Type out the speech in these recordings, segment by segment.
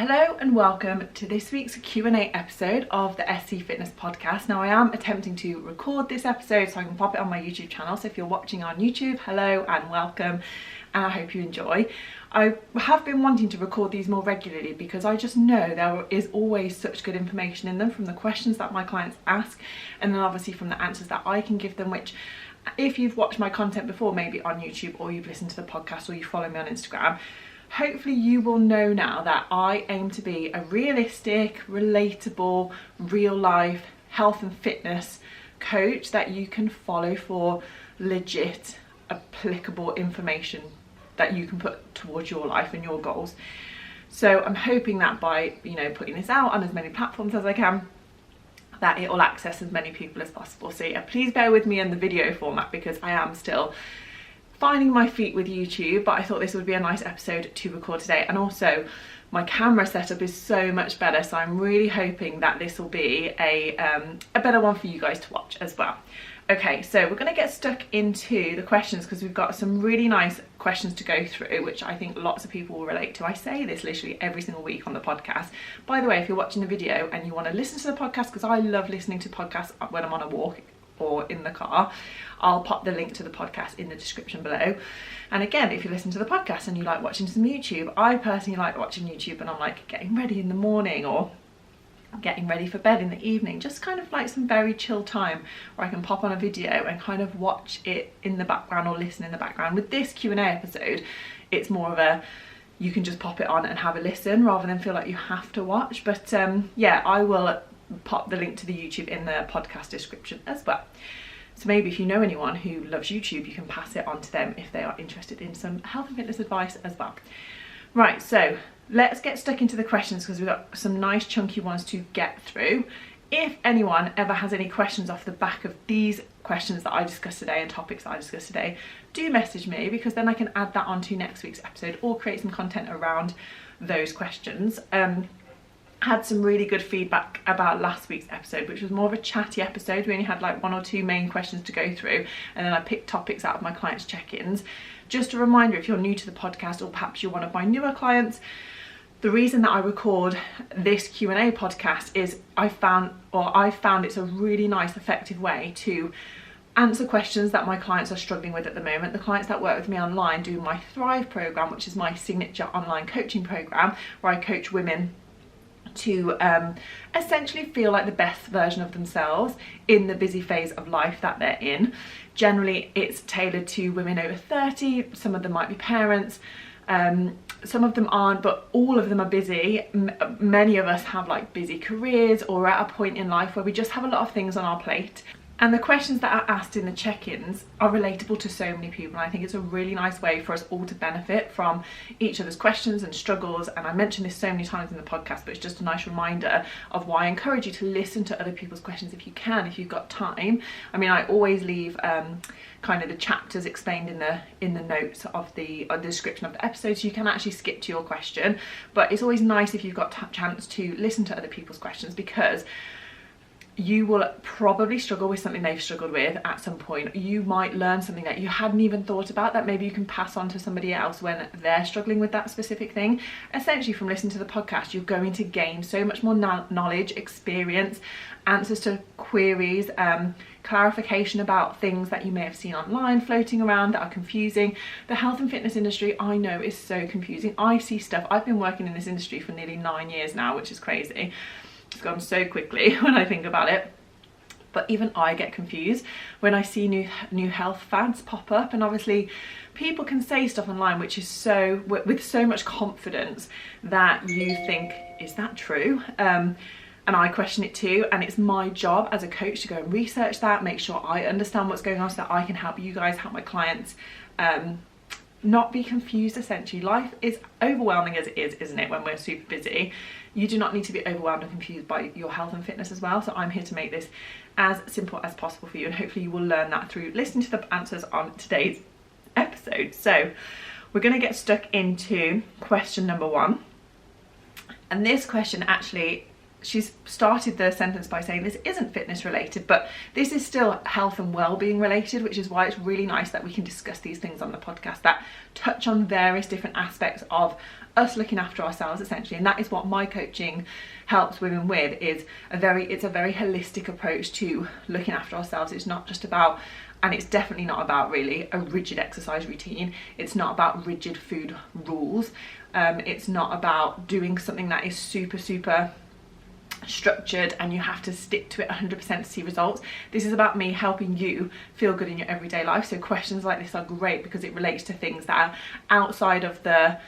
Hello and welcome to this week's Q&A episode of the SC Fitness podcast. Now I am attempting to record this episode so I can pop it on my YouTube channel, so if you're watching on YouTube, hello and welcome, and I hope you enjoy. I have been wanting to record these more regularly because I just know there is always such good information in them, from the questions that my clients ask and then obviously from the answers that I can give them, which if you've watched my content before, maybe on YouTube, or you've listened to the podcast, or you follow me on Instagram, hopefully you will know now that I aim to be a realistic, relatable, real life health and fitness coach that you can follow for legit, applicable information that you can put towards your life and your goals. So I'm hoping that by, putting this out on as many platforms as I can, that it will access as many people as possible. So yeah, please bear with me in the video format because I am still finding my feet with YouTube, but I thought this would be a nice episode to record today. And also my camera setup is so much better, so I'm really hoping that this will be a better one for you guys to watch as well. Okay, so we're going to get stuck into the questions because we've got some really nice questions to go through, which I think lots of people will relate to. I say this literally every single week on the podcast. By the way, if you're watching the video and you want to listen to the podcast, because I love listening to podcasts when I'm on a walk or in the car, I'll pop the link to the podcast in the description below. And again, if you listen to the podcast and you like watching some YouTube, I personally like watching YouTube and I'm like getting ready in the morning or getting ready for bed in the evening, just kind of like some very chill time where I can pop on a video and kind of watch it in the background or listen in the background. With this Q&A episode, it's more of a, you can just pop it on and have a listen rather than feel like you have to watch. But yeah, I will pop the link to the YouTube in the podcast description as well. So maybe if you know anyone who loves YouTube, you can pass it on to them if they are interested in some health and fitness advice as well. Right, so let's get stuck into the questions because we've got some nice chunky ones to get through. If anyone ever has any questions off the back of these questions that I discussed today and topics that I discussed today, do message me, because then I can add that onto next week's episode or create some content around those questions. Had some really good feedback about last week's episode, which was more of a chatty episode. We only had like one or two main questions to go through, and then I picked topics out of my clients' check-ins. Just a reminder, if you're new to the podcast or perhaps you're one of my newer clients, the reason that I record this Q&A podcast is I found it's a really nice, effective way to answer questions that my clients are struggling with at the moment. The clients that work with me online do my Thrive program, which is my signature online coaching program, where I coach women to essentially feel like the best version of themselves in the busy phase of life that they're in. Generally, it's tailored to women over 30. Some of them might be parents, some of them aren't, but all of them are busy. Many of us have like busy careers or at a point in life where we just have a lot of things on our plate. And the questions that are asked in the check-ins are relatable to so many people. And I think it's a really nice way for us all to benefit from each other's questions and struggles. And I mentioned this so many times in the podcast, but it's just a nice reminder of why I encourage you to listen to other people's questions if you can, if you've got time. I mean, I always leave kind of the chapters explained in the notes of the description of the episode, so you can actually skip to your question. But it's always nice if you've got a chance to listen to other people's questions, because you will probably struggle with something they've struggled with at some point. You might learn something that you hadn't even thought about that maybe you can pass on to somebody else when they're struggling with that specific thing. Essentially, from listening to the podcast, you're going to gain so much more knowledge, experience, answers to queries, clarification about things that you may have seen online floating around that are confusing. The health and fitness industry, I know, is so confusing. I see stuff. I've been working in this industry for nearly 9 years now, which is crazy. It's gone so quickly when I think about it, but even I get confused when I see new health fads pop up. And obviously people can say stuff online which is so with so much confidence that you think, is that true? And I question it too, and it's my job as a coach to go and research that, make sure I understand what's going on so that I can help you guys, help my clients not be confused. Essentially, life is overwhelming as it is, isn't it, when we're super busy. You do not need to be overwhelmed and confused by your health and fitness as well. So I'm here to make this as simple as possible for you, and hopefully you will learn that through listening to the answers on today's episode. So we're going to get stuck into question number 1. And this question actually she's started the sentence by saying this isn't fitness related, but this is still health and well-being related, which is why it's really nice that we can discuss these things on the podcast that touch on various different aspects of us looking after ourselves, essentially. And that is what my coaching helps women with, is it's a very holistic approach to looking after ourselves. It's not just about, and it's definitely not about really a rigid exercise routine. It's not about rigid food rules. It's not about doing something that is super structured and you have to stick to it 100% to see results. This is about me helping you feel good in your everyday life. So questions like this are great because it relates to things that are outside of the,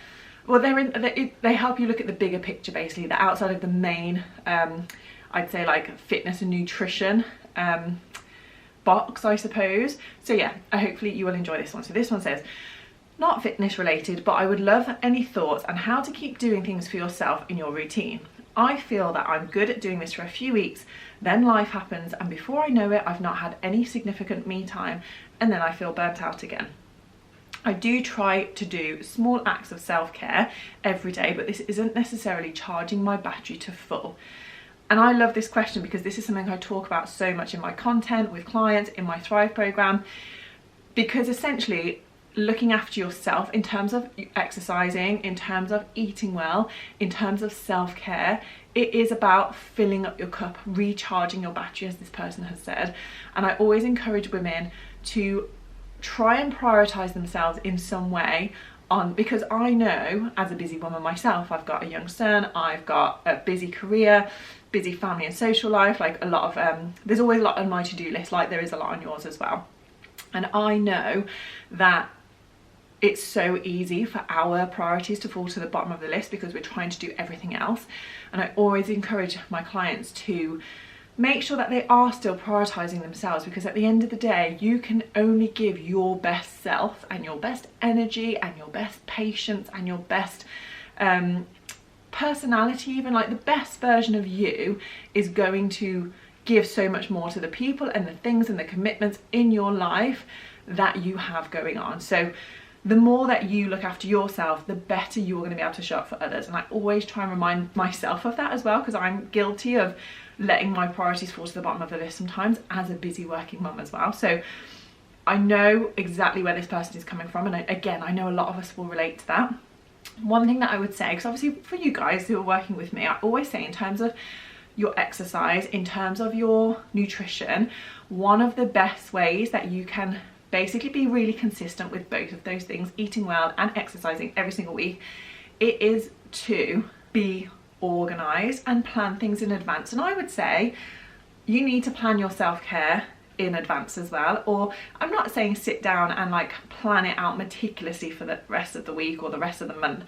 well, they help you look at the bigger picture, basically. They're outside of the main, I'd say, like fitness and nutrition box, I suppose. So yeah, hopefully you will enjoy this one. So this one says, not fitness related, but I would love any thoughts on how to keep doing things for yourself in your routine. I feel that I'm good at doing this for a few weeks, then life happens, and before I know it, I've not had any significant me time, and then I feel burnt out again. I do try to do small acts of self-care every day, but this isn't necessarily charging my battery to full. And I love this question because this is something I talk about so much in my content with clients, in my Thrive program, because essentially looking after yourself in terms of exercising, in terms of eating well, in terms of self-care, it is about filling up your cup, recharging your battery, as this person has said. And I always encourage women to try and prioritize themselves in some way, because I know, as a busy woman myself, I've got a young son, I've got a busy career, busy family and social life, like a lot of there's always a lot on my to-do list, like there is a lot on yours as well. And I know that it's so easy for our priorities to fall to the bottom of the list because we're trying to do everything else. And I always encourage my clients to make sure that they are still prioritizing themselves, because at the end of the day, you can only give your best self and your best energy and your best patience and your best personality, even like the best version of you is going to give so much more to the people and the things and the commitments in your life that you have going on. So the more that you look after yourself, the better you're going to be able to show up for others. And I always try and remind myself of that as well, because I'm guilty of letting my priorities fall to the bottom of the list sometimes as a busy working mum as well. So I know exactly where this person is coming from, and I know a lot of us will relate to that. One thing that I would say, because obviously for you guys who are working with me, I always say in terms of your exercise, in terms of your nutrition, one of the best ways that you can basically be really consistent with both of those things, eating well and exercising every single week, it is to be organized and plan things in advance. And I would say you need to plan your self-care in advance as well. Or I'm not saying sit down and like plan it out meticulously for the rest of the week or the rest of the month.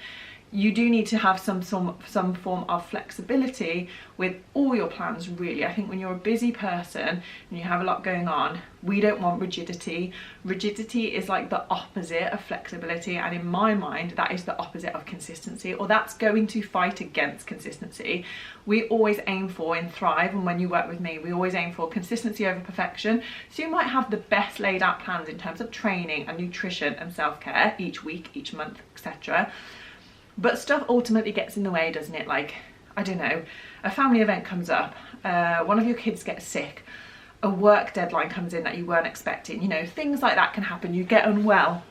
You do need to have some form of flexibility with all your plans, really. I think when you're a busy person and you have a lot going on, we don't want rigidity. Rigidity is like the opposite of flexibility, and in my mind that is the opposite of consistency, or that's going to fight against consistency. We always aim for, in Thrive, and when you work with me, we always aim for consistency over perfection. So you might have the best laid out plans in terms of training and nutrition and self-care each week, each month, etc. But stuff ultimately gets in the way, doesn't it? Like, I don't know, a family event comes up, one of your kids gets sick, a work deadline comes in that you weren't expecting, you know, things like that can happen. You get unwell,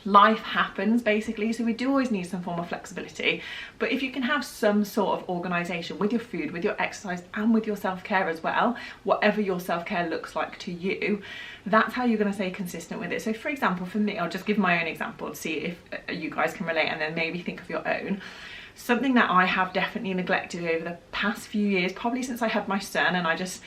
life happens basically. So we do always need some form of flexibility. But if you can have some sort of organisation with your food, with your exercise and with your self-care as well, whatever your self-care looks like to you, that's how you're going to stay consistent with it. So for example, for me, I'll just give my own example to see if you guys can relate, and then maybe think of your own. Something that I have definitely neglected over the past few years, probably since I had my son, and I just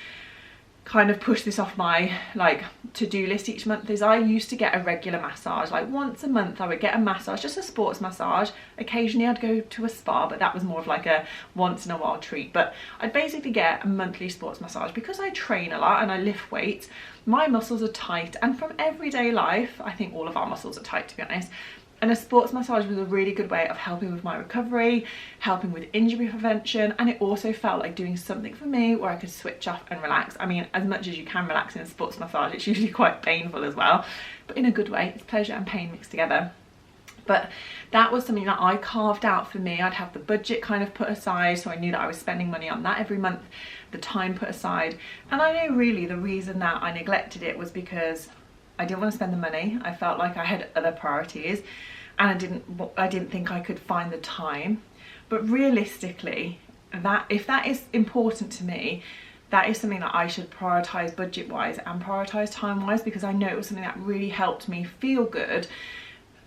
kind of push this off my like to-do list each month, is I used to get a regular massage. Like once a month I would get a massage, just a sports massage. Occasionally I'd go to a spa, but that was more of like a once in a while treat. But I'd basically get a monthly sports massage because I train a lot and I lift weights. My muscles are tight, and from everyday life, I think all of our muscles are tight, to be honest. And a sports massage was a really good way of helping with my recovery, helping with injury prevention, and it also felt like doing something for me where I could switch off and relax. I mean, as much as you can relax in a sports massage, it's usually quite painful as well, but in a good way. It's pleasure and pain mixed together. But that was something that I carved out for me. I'd have the budget kind of put aside, so I knew that I was spending money on that every month, the time put aside. And I know really the reason that I neglected it was because I didn't want to spend the money. I felt like I had other priorities, and I didn't think I could find the time. But realistically, that if that is important to me, that is something that I should prioritise budget-wise and prioritise time-wise, because I know it was something that really helped me feel good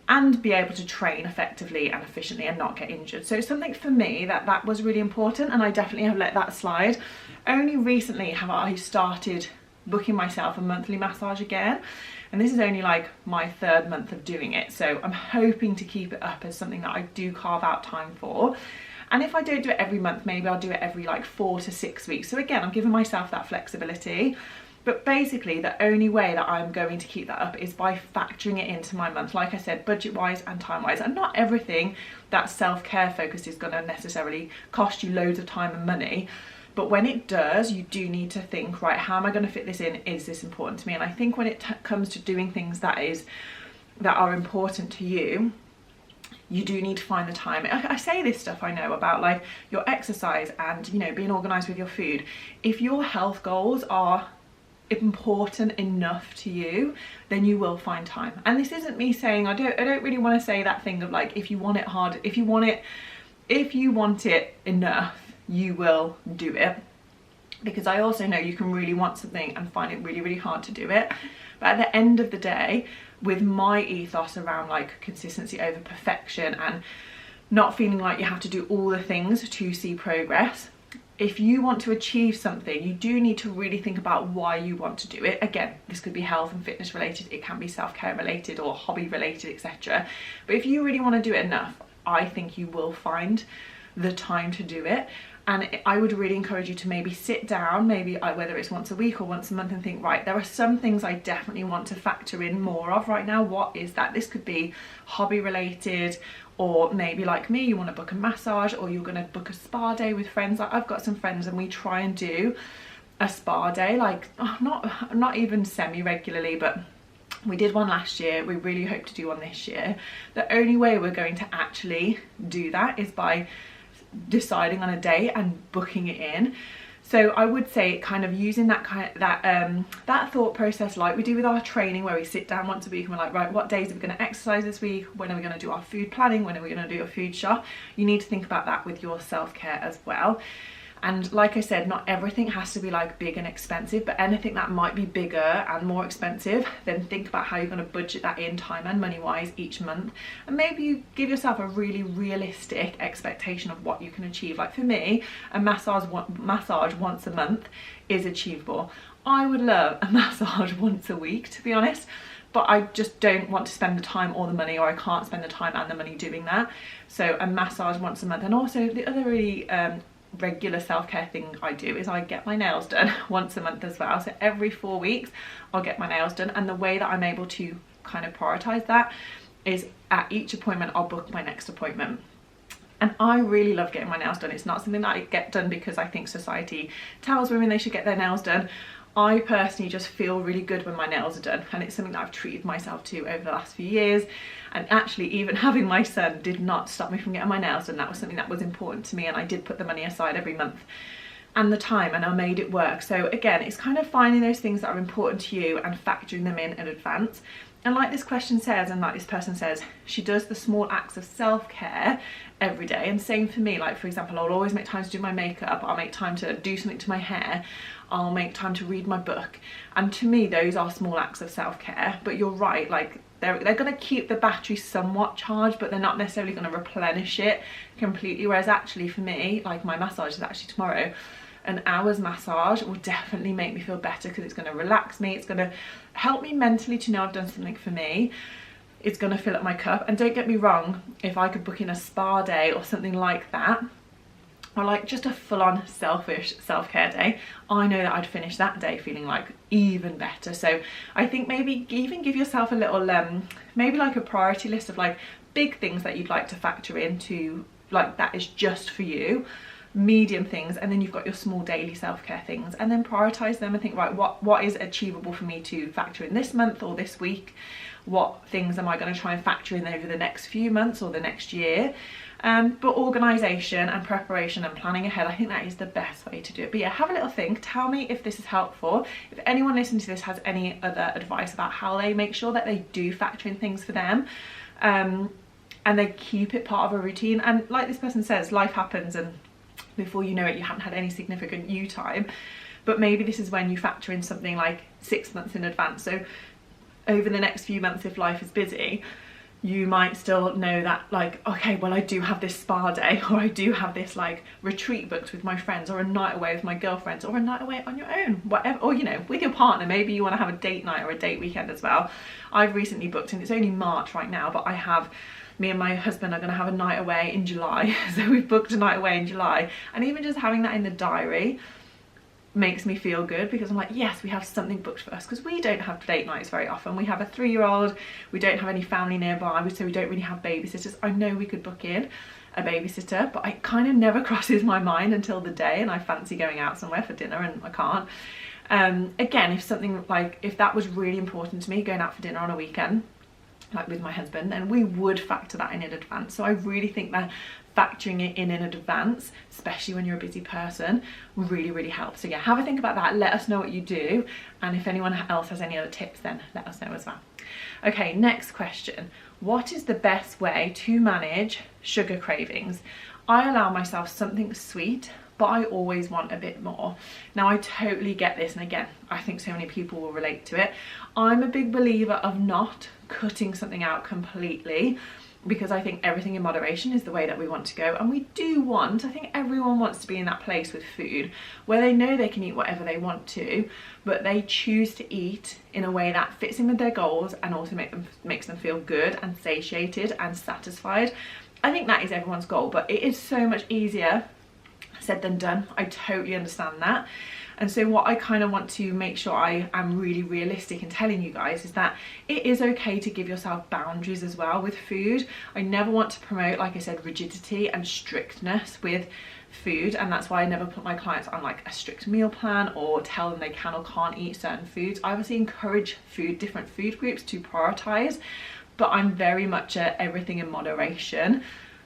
and be able to train effectively and efficiently and not get injured. So something for me that was really important, and I definitely have let that slide. Only recently have I started booking myself a monthly massage again, and this is only like my 3rd month of doing it, so I'm hoping to keep it up as something that I do carve out time for. And if I don't do it every month, maybe I'll do it every like 4 to 6 weeks. So again, I'm giving myself that flexibility. But basically the only way that I'm going to keep that up is by factoring it into my month, like I said, budget wise and time wise. And not everything that's self-care focused is going to necessarily cost you loads of time and money, but when it does, you do need to think, right, how am I going to fit this in? Is this important to me? And I think when it comes to doing things that are important to you, you do need to find the time. I say this stuff, I know, about like your exercise and, you know, being organised with your food. If your health goals are important enough to you, then you will find time. And this isn't me saying, I don't really want to say that thing of like, if you want it hard, if you want it enough, you will do it. Because I also know you can really want something and find it really, really hard to do it. But at the end of the day, with my ethos around like consistency over perfection and not feeling like you have to do all the things to see progress, if you want to achieve something, you do need to really think about why you want to do it. Again, this could be health and fitness related, it can be self-care related or hobby related, etc. But if you really want to do it enough, I think you will find the time to do it. And I would really encourage you to maybe sit down, maybe whether it's once a week or once a month, and think, right, there are some things I definitely want to factor in more of right now. What is that? This could be hobby related, or maybe like me, you want to book a massage, or you're going to book a spa day with friends. Like I've got some friends and we try and do a spa day, like not even semi-regularly, but we did one last year. We really hope to do one this year. The only way we're going to actually do that is by deciding on a day and booking it in. So I would say kind of using that that thought process like we do with our training, where we sit down once a week and we're like, right, what days are we going to exercise this week? When are we going to do our food planning? When are we going to do a food shop? You need to think about that with your self-care as well. And like I said, not everything has to be like big and expensive, but anything that might be bigger and more expensive, then think about how you're going to budget that in time and money wise each month. And maybe you give yourself a really realistic expectation of what you can achieve. Like for me, a massage once a month is achievable. I would love a massage once a week, to be honest, but I just don't want to spend the time or the money, or I can't spend the time and the money doing that. So a massage once a month. And also the other really regular self-care thing I do is I get my nails done once a month as well. So every 4 weeks I'll get my nails done, and the way that I'm able to kind of prioritize that is at each appointment I'll book my next appointment. And I really love getting my nails done. It's not something that I get done because I think society tells women they should get their nails done. I personally just feel really good when my nails are done, and it's something that I've treated myself to over the last few years. And actually, even having my son did not stop me from getting my nails done. That was something that was important to me, and I did put the money aside every month and the time, and I made it work. So again, it's kind of finding those things that are important to you and factoring them in advance. And like this question says, and like this person says, she does the small acts of self-care every day. And same for me, like for example, I'll always make time to do my makeup, I'll make time to do something to my hair, I'll make time to read my book. And to me, those are small acts of self-care. But you're right, like they're going to keep the battery somewhat charged, but they're not necessarily going to replenish it completely. Whereas actually for me, like my massage is actually tomorrow, an hour's massage will definitely make me feel better, because it's going to relax me, it's going to help me mentally to know I've done something for me, it's going to fill up my cup. And don't get me wrong, if I could book in a spa day or something like that, or like just a full-on selfish self-care day, I know that I'd finish that day feeling like even better. So I think maybe even give yourself a little maybe like a priority list of like big things that you'd like to factor into, like that is just for you. medium things, and then you've got your small daily self-care things, and then prioritize them and think, right, what is achievable for me to factor in this month or this week? What things am I going to try and factor in over the next few months or the next year? But organisation and preparation and planning ahead, I think that is the best way to do it. But yeah, have a little think. Tell me if this is helpful. If anyone listening to this has any other advice about how they make sure that they do factor in things for them, and they keep it part of a routine. And like this person says, life happens, and before you know it, you haven't had any significant you time. But maybe this is when you factor in something like 6 months in advance. So over the next few months, if life is busy, you might still know that, like, okay, well, I do have this spa day, or I do have this like retreat booked with my friends, or a night away with my girlfriends, or a night away on your own, whatever, or you know, with your partner. Maybe you want to have a date night or a date weekend as well. I've recently booked, and it's only March right now, but me and my husband are going to have a night away in July. So we've booked a night away in July, and even just having that in the diary makes me feel good, because I'm like, yes, we have something booked for us, because we don't have date nights very often. We have a 3-year-old, we don't have any family nearby, so we don't really have babysitters. I know we could book in a babysitter, but it kind of never crosses my mind until the day and I fancy going out somewhere for dinner and I can't. Again, if that was really important to me, going out for dinner on a weekend, like with my husband, then we would factor that in advance. So I really think that factoring it in advance, especially when you're a busy person, really helps. So yeah, have a think about that. Let us know what you do, and if anyone else has any other tips, then let us know as well. Okay, next question. What is the best way to manage sugar cravings? I allow myself something sweet, but I always want a bit more. Now, I totally get this, and again, I think so many people will relate to it. I'm a big believer of not cutting something out completely, because I think everything in moderation is the way that we want to go. And we do want, I think everyone wants to be in that place with food where they know they can eat whatever they want to, but they choose to eat in a way that fits in with their goals and also makes them feel good and satiated and satisfied. I think that is everyone's goal, but it is so much easier said than done. I totally understand that. And so what I kind of want to make sure I am really realistic in telling you guys is that it is okay to give yourself boundaries as well with food. I never want to promote, like I said, rigidity and strictness with food, and that's why I never put my clients on like a strict meal plan or tell them they can or can't eat certain foods. I obviously encourage different food groups to prioritize, but I'm very much a everything in moderation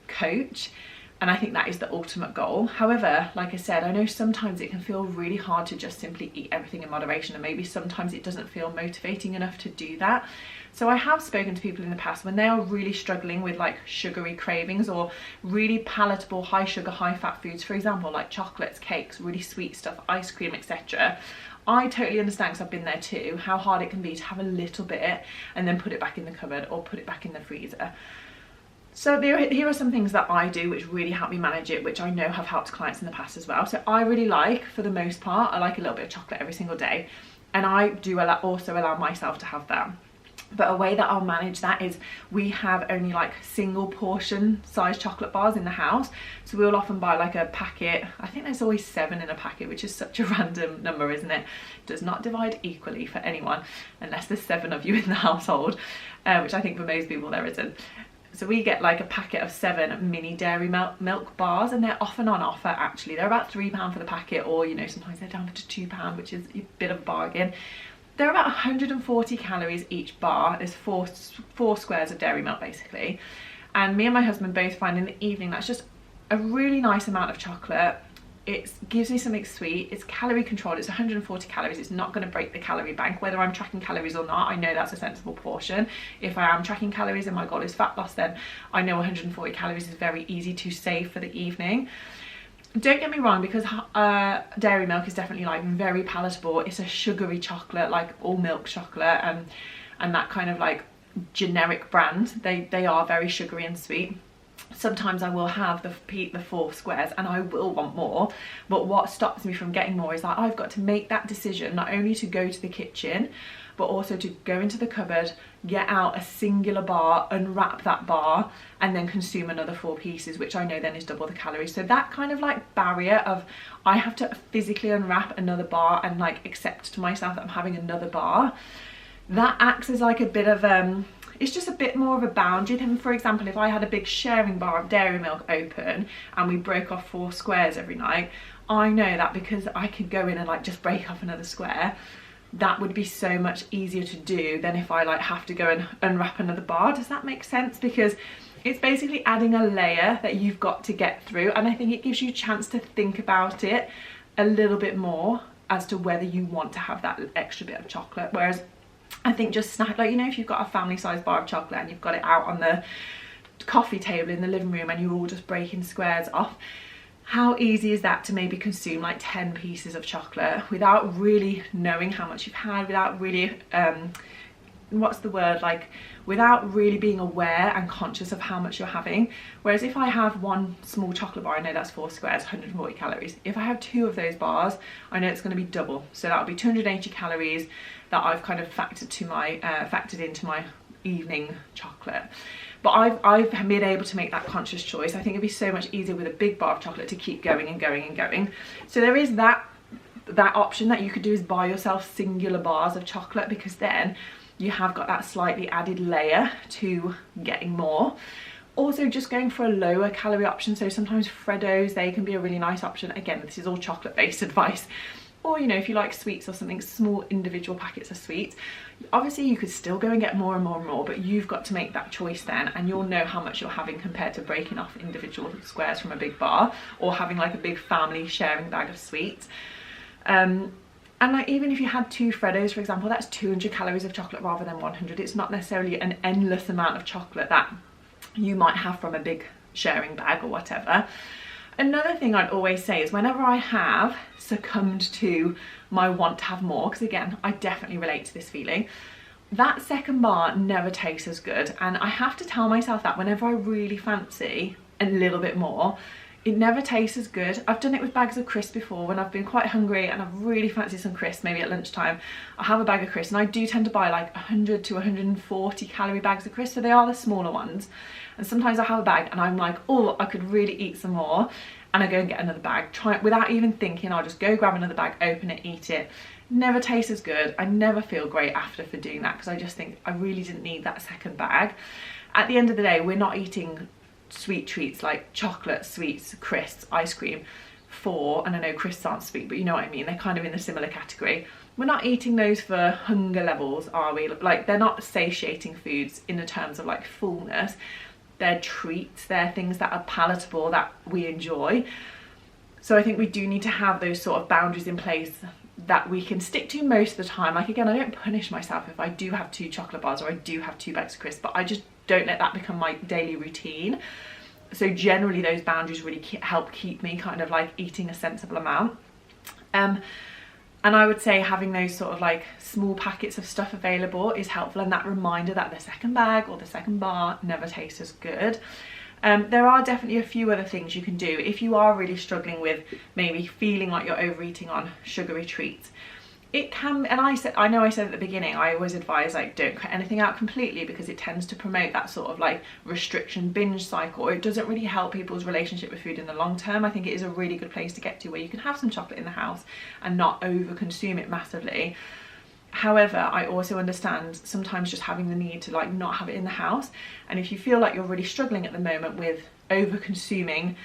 coach. And I think that is the ultimate goal. However, like I said, I know sometimes it can feel really hard to just simply eat everything in moderation, and maybe sometimes it doesn't feel motivating enough to do that. So I have spoken to people in the past when they are really struggling with like sugary cravings or really palatable high sugar, high fat foods, for example, like chocolates, cakes, really sweet stuff, ice cream, etc. I totally understand, because I've been there too, how hard it can be to have a little bit and then put it back in the cupboard or put it back in the freezer. So here are some things that I do which really help me manage it, which I know have helped clients in the past as well. So I really like, for the most part, I like a little bit of chocolate every single day. And I do also allow myself to have that. But a way that I'll manage that is we have only like single portion size chocolate bars in the house. So we'll often buy like a packet. I think there's always 7 in a packet, which is such a random number, isn't it? It does not divide equally for anyone unless there's 7 of you in the household, which I think for most people there isn't. So we get like a packet of 7 mini dairy milk bars, and they're often on offer actually. They're about £3 for the packet, or you know, sometimes they're down to £2, which is a bit of a bargain. They're about 140 calories each bar. There's four squares of dairy milk basically. And me and my husband both find in the evening that's just a really nice amount of chocolate. It gives me something sweet, it's calorie controlled, it's 140 calories, it's not going to break the calorie bank. Whether I'm tracking calories or not, I know that's a sensible portion. If I am tracking calories and my goal is fat loss, then I know 140 calories is very easy to save for the evening. Don't get me wrong, because dairy milk is definitely like very palatable. It's a sugary chocolate, like all milk chocolate, and that kind of like generic brand. They are very sugary and sweet. Sometimes I will have the 4 squares and I will want more, but what stops me from getting more is that I've got to make that decision not only to go to the kitchen, but also to go into the cupboard, get out a singular bar, unwrap that bar, and then consume another 4 pieces, which I know then is double the calories. So that kind of like barrier of I have to physically unwrap another bar and like accept to myself that I'm having another bar, that acts as like a bit of it's just a bit more of a boundary than, for example, if I had a big sharing bar of dairy milk open and we broke off 4 squares every night, I know that because I could go in and like just break off another square, that would be so much easier to do than if I like have to go and unwrap another bar. Does that make sense? Because it's basically adding a layer that you've got to get through, and I think it gives you a chance to think about it a little bit more as to whether you want to have that extra bit of chocolate. Whereas I think just snack, like, you know, if you've got a family size bar of chocolate and you've got it out on the coffee table in the living room and you're all just breaking squares off, how easy is that to maybe consume like 10 pieces of chocolate without really knowing how much you've had, without really what's the word, like without really being aware and conscious of how much you're having. Whereas if I have one small chocolate bar, I know that's 4 squares, 140 calories. If I have 2 of those bars, I know it's going to be double, so that would be 280 calories that I've kind of factored into my evening chocolate. But I've been able to make that conscious choice. I think it'd be so much easier with a big bar of chocolate to keep going and going and going. So there is that option that you could do, is buy yourself singular bars of chocolate, because then you have got that slightly added layer to getting more. Also, just going for a lower calorie option. So sometimes Freddos, they can be a really nice option. Again, this is all chocolate based advice. Or, you know, if you like sweets or something, small individual packets of sweets. Obviously you could still go and get more and more and more, but you've got to make that choice then, and you'll know how much you're having compared to breaking off individual squares from a big bar, or having like a big family sharing bag of sweets. And like, even if you had 2 Freddos, for example, that's 200 calories of chocolate rather than 100. It's not necessarily an endless amount of chocolate that you might have from a big sharing bag or whatever. Another thing I'd always say is, whenever I have succumbed to my want to have more, because again, I definitely relate to this feeling, that second bar never tastes as good. And I have to tell myself that whenever I really fancy a little bit more, it never tastes as good. I've done it with bags of crisps before, when I've been quite hungry and I've really fancied some crisps, maybe at lunchtime. I have a bag of crisps, and I do tend to buy like 100 to 140 calorie bags of crisps, so they are the smaller ones. And sometimes I have a bag and I'm like, oh, I could really eat some more, and I go and get another bag, try it without even thinking. I'll just go grab another bag, open it, eat it. Never tastes as good. I never feel great after for doing that, because I just think I really didn't need that second bag. At the end of the day, we're not eating sweet treats like chocolate, sweets, crisps, ice cream for, and I know crisps aren't sweet, but you know what I mean, they're kind of in a similar category. We're not eating those for hunger levels, are we? Like, they're not satiating foods in the terms of like fullness. They're treats, they're things that are palatable, that we enjoy. So I think we do need to have those sort of boundaries in place that we can stick to most of the time. Like, again, I don't punish myself if I do have 2 chocolate bars or I do have 2 bags of crisps, but I just don't let that become my daily routine. So generally those boundaries really help keep me kind of like eating a sensible amount. And I would say having those sort of like small packets of stuff available is helpful, and that reminder that the second bag or the second bar never tastes as good. There are definitely a few other things you can do if you are really struggling with maybe feeling like you're overeating on sugary treats. It can, and I know I said at the beginning, I always advise like don't cut anything out completely, because it tends to promote that sort of like restriction binge cycle. It doesn't really help people's relationship with food in the long term. I think it is a really good place to get to where you can have some chocolate in the house and not over consume it massively. However, I also understand sometimes just having the need to like not have it in the house. And if you feel like you're really struggling at the moment with over consuming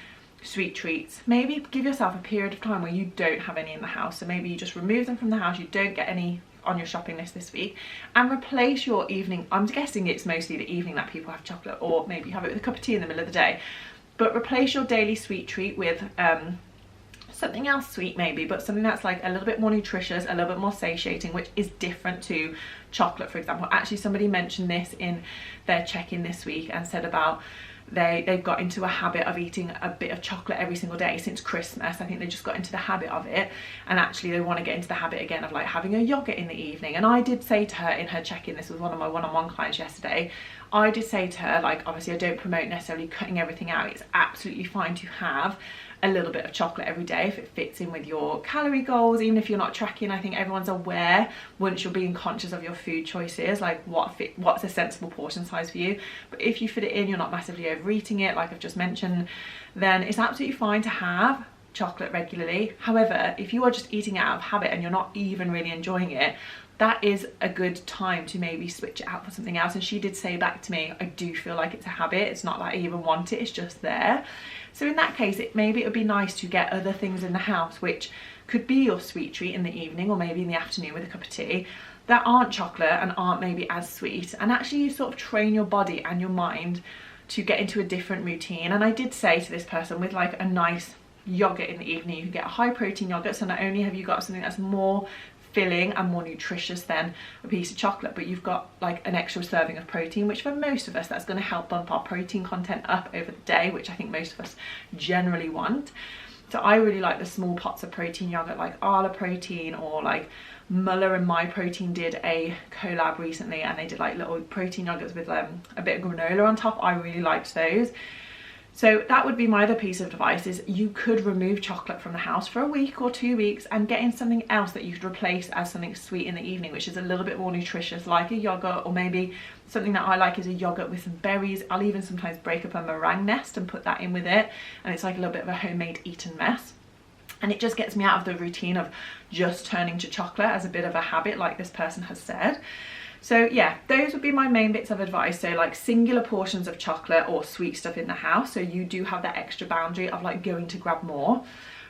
sweet treats, maybe give yourself a period of time where you don't have any in the house. So maybe you just remove them from the house, you don't get any on your shopping list this week, and replace your evening, I'm guessing it's mostly the evening that people have chocolate, or maybe you have it with a cup of tea in the middle of the day, but replace your daily sweet treat with something else sweet maybe, but something that's like a little bit more nutritious, a little bit more satiating, which is different to chocolate, for example. Actually, somebody mentioned this in their check-in this week and said about they've got into a habit of eating a bit of chocolate every single day since Christmas. I think they just got into the habit of it, and actually they want to get into the habit again of like having a yogurt in the evening. And I did say to her in her check-in, this was one of my one-on-one clients yesterday, I did say to her, like, obviously I don't promote necessarily cutting everything out. It's absolutely fine to have a little bit of chocolate every day if it fits in with your calorie goals. Even if you're not tracking, I think everyone's aware, once you're being conscious of your food choices, like what's a sensible portion size for you. But if you fit it in, you're not massively overeating it, like I've just mentioned, then it's absolutely fine to have chocolate regularly. However, if you are just eating it out of habit and you're not even really enjoying it, that is a good time to maybe switch it out for something else. And she did say back to me, I do feel like it's a habit, it's not like I even want it, it's just there. So in that case, maybe it would be nice to get other things in the house, which could be your sweet treat in the evening or maybe in the afternoon with a cup of tea, that aren't chocolate and aren't maybe as sweet, and actually you sort of train your body and your mind to get into a different routine. And I did say to this person, with like a nice yogurt in the evening, you can get a high protein yogurt, so not only have you got something that's more filling and more nutritious than a piece of chocolate, but you've got like an extra serving of protein, which for most of us, that's going to help bump our protein content up over the day, which I think most of us generally want. So I really like the small pots of protein yogurt, like Arla Protein, or like Muller and My Protein did a collab recently, and they did like little protein yogurts with a bit of granola on top. I really liked those. So that would be my other piece of advice, is you could remove chocolate from the house for a week or 2 weeks and get in something else that you could replace as something sweet in the evening, which is a little bit more nutritious, like a yogurt, or maybe something that I like is a yogurt with some berries. I'll even sometimes break up a meringue nest and put that in with it, and it's like a little bit of a homemade eaten mess. And it just gets me out of the routine of just turning to chocolate as a bit of a habit, like this person has said. So yeah, those would be my main bits of advice. So like singular portions of chocolate or sweet stuff in the house, so you do have that extra boundary of like going to grab more.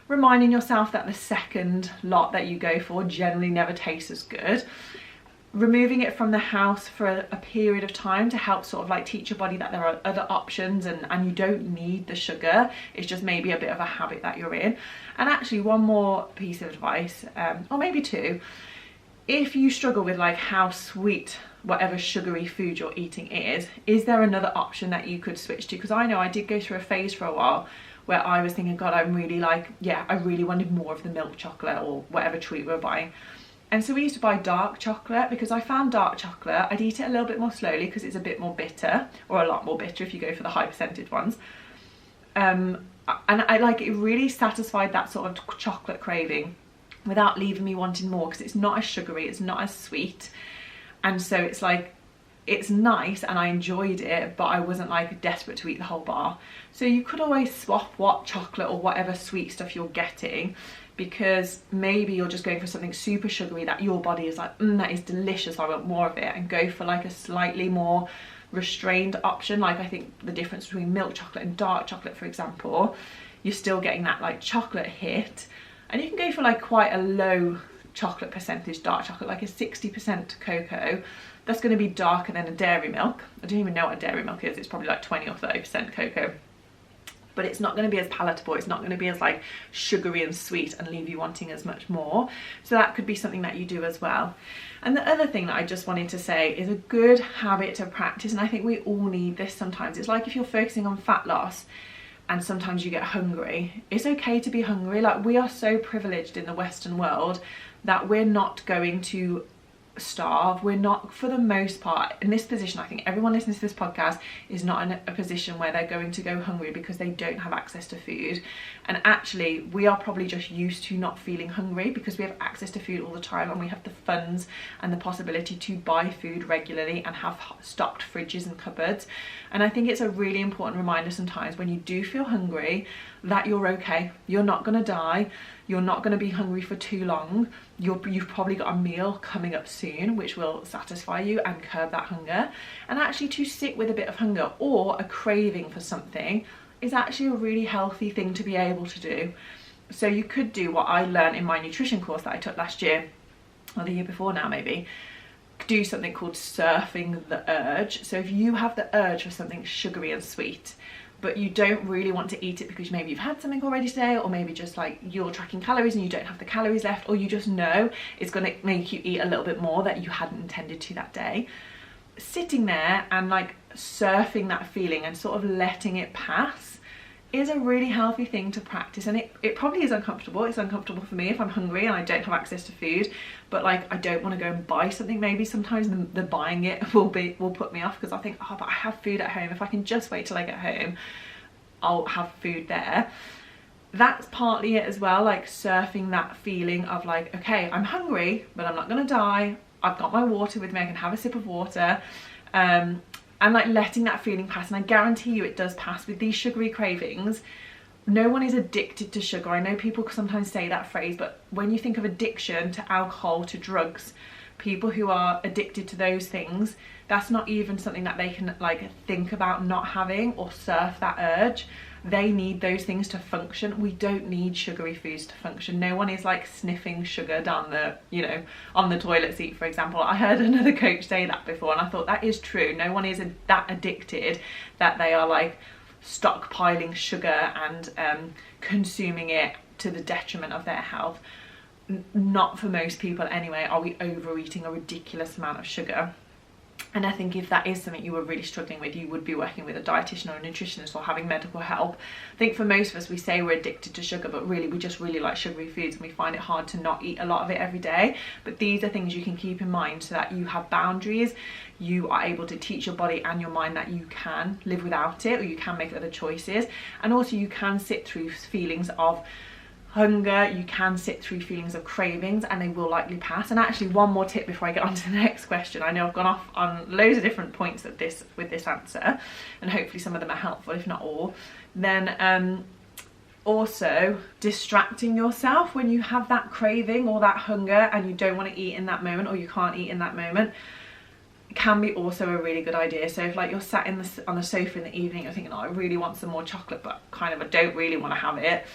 Reminding yourself that the second lot that you go for generally never tastes as good. Removing it from the house for a period of time to help sort of like teach your body that there are other options, and you don't need the sugar. It's just maybe a bit of a habit that you're in. And actually one more piece of advice, or maybe two. If you struggle with like how sweet whatever sugary food you're eating is there another option that you could switch to? Because I know I did go through a phase for a while where I was thinking, God, I'm really like, yeah, I really wanted more of the milk chocolate or whatever treat we were buying. And so we used to buy dark chocolate, because I found dark chocolate, I'd eat it a little bit more slowly because it's a bit more bitter, or a lot more bitter if you go for the high percentage ones. And I like, it really satisfied that sort of chocolate craving without leaving me wanting more, because it's not as sugary, it's not as sweet. And so it's like, it's nice and I enjoyed it, but I wasn't like desperate to eat the whole bar. So you could always swap what chocolate or whatever sweet stuff you're getting, because maybe you're just going for something super sugary that your body is like, that is delicious, I want more of it, and go for like a slightly more restrained option. Like I think the difference between milk chocolate and dark chocolate, for example, you're still getting that like chocolate hit, and you can go for like quite a low chocolate percentage dark chocolate, like a 60% cocoa. That's going to be darker than a dairy milk. I don't even know what a dairy milk is. It's probably like 20 or 30% cocoa. But it's not going to be as palatable. It's not going to be as like sugary and sweet and leave you wanting as much more. So that could be something that you do as well. And the other thing that I just wanted to say is a good habit to practice, and I think we all need this sometimes. It's like if you're focusing on fat loss and sometimes you get hungry, it's okay to be hungry. Like, we are so privileged in the Western world that we're not going to starve. We're not, for the most part, in this position. I think everyone listening to this podcast is not in a position where they're going to go hungry because they don't have access to food. And actually, we are probably just used to not feeling hungry because we have access to food all the time, and we have the funds and the possibility to buy food regularly and have stocked fridges and cupboards. And I think it's a really important reminder sometimes when you do feel hungry that you're okay. You're not going to die. You're not going to be hungry for too long. You've probably got a meal coming up soon which will satisfy you and curb that hunger. And actually, to sit with a bit of hunger or a craving for something is actually a really healthy thing to be able to do. So you could do what I learned in my nutrition course that I took last year, or the year before now maybe. Do something called surfing the urge. So if you have the urge for something sugary and sweet, but you don't really want to eat it because maybe you've had something already today, or maybe just like you're tracking calories and you don't have the calories left, or you just know it's going to make you eat a little bit more that you hadn't intended to that day. Sitting there and like surfing that feeling and sort of letting it pass is a really healthy thing to practice. And it probably is uncomfortable. It's uncomfortable for me if I'm hungry and I don't have access to food, but like I don't want to go and buy something. Maybe sometimes the buying it will put me off because I think, oh, but I have food at home. If I can just wait till I get home, I'll have food there. That's partly it as well, like surfing that feeling of like, okay, I'm hungry, but I'm not gonna die. I've got my water with me, I can have a sip of water. And like letting that feeling pass. And I guarantee you it does pass. With these sugary cravings, no one is addicted to sugar. I know people sometimes say that phrase, but when you think of addiction to alcohol, to drugs, people who are addicted to those things, that's not even something that they can like think about not having or surf that urge. They need those things to function. We don't need sugary foods to function. No one is like sniffing sugar down the, you know, on the toilet seat, for example. I heard another coach say that before, and I thought that is true. No one is that addicted that they are like stockpiling sugar and consuming it to the detriment of their health. Not for most people anyway are we overeating a ridiculous amount of sugar. And I think if that is something you were really struggling with, you would be working with a dietitian or a nutritionist or having medical help. I think for most of us, we say we're addicted to sugar, but really we just really like sugary foods and we find it hard to not eat a lot of it every day. But these are things you can keep in mind so that you have boundaries. You are able to teach your body and your mind that you can live without it, or you can make other choices. And also you can sit through feelings of hunger, you can sit through feelings of cravings, and they will likely pass. And actually, one more tip before I get on to the next question. I know I've gone off on loads of different points with this answer, and hopefully some of them are helpful, if not all. Then also distracting yourself when you have that craving or that hunger and you don't want to eat in that moment, or you can't eat in that moment, can be also a really good idea. So if like you're sat on the sofa in the evening, you're thinking, oh, I really want some more chocolate, but kind of I don't really want to have it,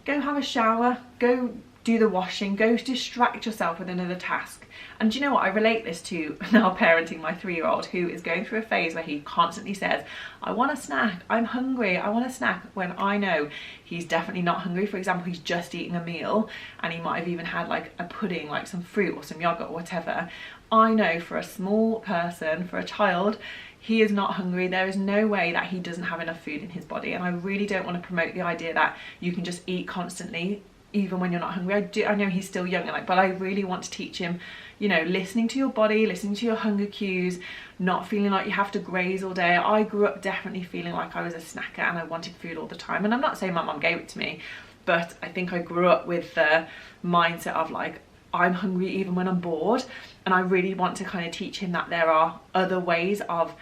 go have a shower, go do the washing, go distract yourself with another task. And do you know what, I relate this to now parenting my 3-year-old, who is going through a phase where he constantly says, I want a snack, I'm hungry, I want a snack, when I know he's definitely not hungry. For example, he's just eating a meal and he might have even had like a pudding, like some fruit or some yogurt or whatever. I know for a small person, for a child, he is not hungry. There is no way that he doesn't have enough food in his body. And I really don't want to promote the idea that you can just eat constantly even when you're not hungry. I know he's still young, but I really want to teach him, you know, listening to your body, listening to your hunger cues, not feeling like you have to graze all day. I grew up definitely feeling like I was a snacker and I wanted food all the time. And I'm not saying my mum gave it to me, but I think I grew up with the mindset of like, I'm hungry even when I'm bored. And I really want to kind of teach him that there are other ways of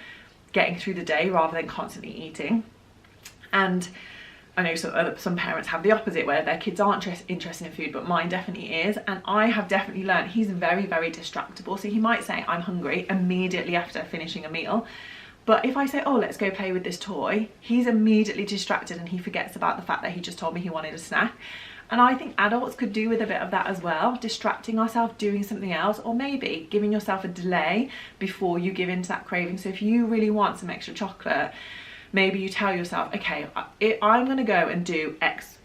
getting through the day rather than constantly eating. And I know some parents have the opposite, where their kids aren't interested in food, but mine definitely is. And I have definitely learned he's very, very distractible. So he might say, I'm hungry, immediately after finishing a meal. But if I say, oh, let's go play with this toy, he's immediately distracted and he forgets about the fact that he just told me he wanted a snack. And I think adults could do with a bit of that as well, distracting ourselves, doing something else, or maybe giving yourself a delay before you give in to that craving. So if you really want some extra chocolate, maybe you tell yourself, okay, I'm gonna go and do X,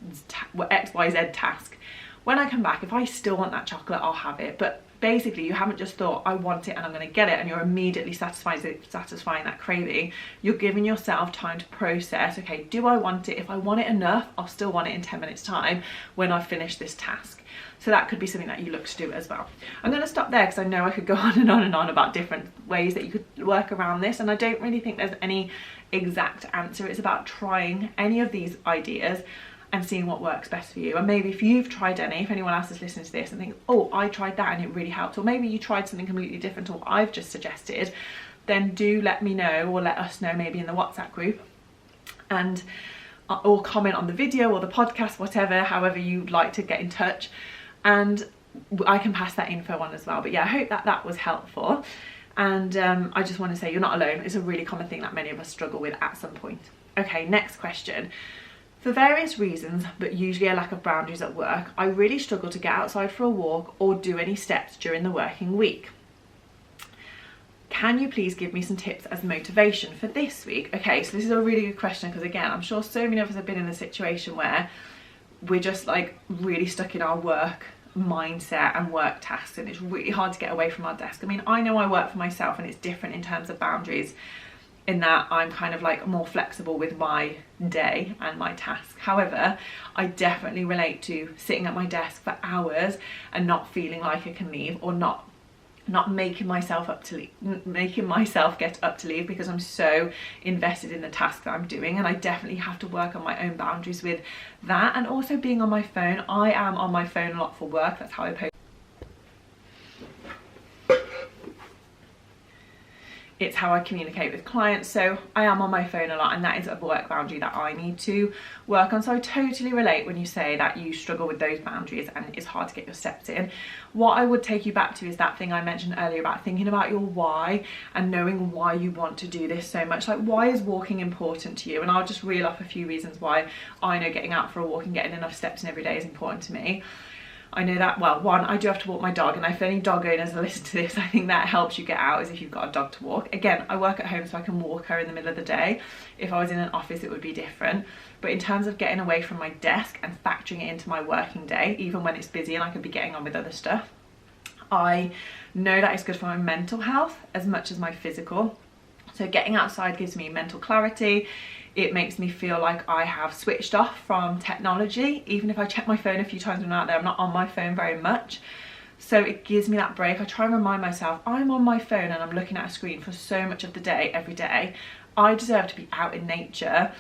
Y, Z task. When I come back, if I still want that chocolate, I'll have it. But basically, you haven't just thought, I want it and I'm gonna get it, and you're immediately satisfying that craving. You're giving yourself time to process, okay, do I want it? If I want it enough, I'll still want it in 10 minutes time when I've finished this task. So that could be something that you look to do as well. I'm going to stop there because I know I could go on and on and on about different ways that you could work around this, and I don't really think there's any exact answer. It's about trying any of these ideas and seeing what works best for you. And maybe if you've tried any, if anyone else is listening to this and thinks, oh, I tried that and it really helped, or maybe you tried something completely different to what I've just suggested, then do let me know, or let us know maybe in the WhatsApp group, and or comment on the video or the podcast, whatever, however you'd like to get in touch, and I can pass that info on as well. But yeah, I hope that that was helpful. And I just want to say you're not alone. It's a really common thing that many of us struggle with at some point. Okay, next question. For various reasons, but usually a lack of boundaries at work, I really struggle to get outside for a walk or do any steps during the working week. Can you please give me some tips as motivation for this week? Okay, so this is a really good question, because again, I'm sure so many of us have been in a situation where we're just like really stuck in our work mindset and work tasks, and it's really hard to get away from our desk. I mean, I know I work for myself and it's different in terms of boundaries, in that I'm kind of like more flexible with my day and my task. However, I definitely relate to sitting at my desk for hours and not feeling like I can leave, or not making myself get up to leave because I'm so invested in the task that I'm doing. And I definitely have to work on my own boundaries with that. And also being on my phone. I am on my phone a lot for work. That's how I post. it's how I communicate with clients. So I am on my phone a lot, and that is a work boundary that I need to work on. So I totally relate when you say that you struggle with those boundaries and it's hard to get your steps in. What I would take you back to is that thing I mentioned earlier about thinking about your why and knowing why you want to do this so much. Like, why is walking important to you? And I'll just reel off a few reasons why I know getting out for a walk and getting enough steps in every day is important to me. I know that, well, one, I do have to walk my dog, and if any dog owners listen to this, I think that helps you get out, is if you've got a dog to walk. Again, I work at home, so I can walk her in the middle of the day. If I was in an office, it would be different. But in terms of getting away from my desk and factoring it into my working day, even when it's busy and I could be getting on with other stuff, I know that it's good for my mental health as much as my physical. So getting outside gives me mental clarity. It makes me feel like I have switched off from technology. Even if I check my phone a few times when I'm out there, I'm not on my phone very much. So it gives me that break. I try and remind myself, I'm on my phone and I'm looking at a screen for so much of the day, every day. I deserve to be out in nature,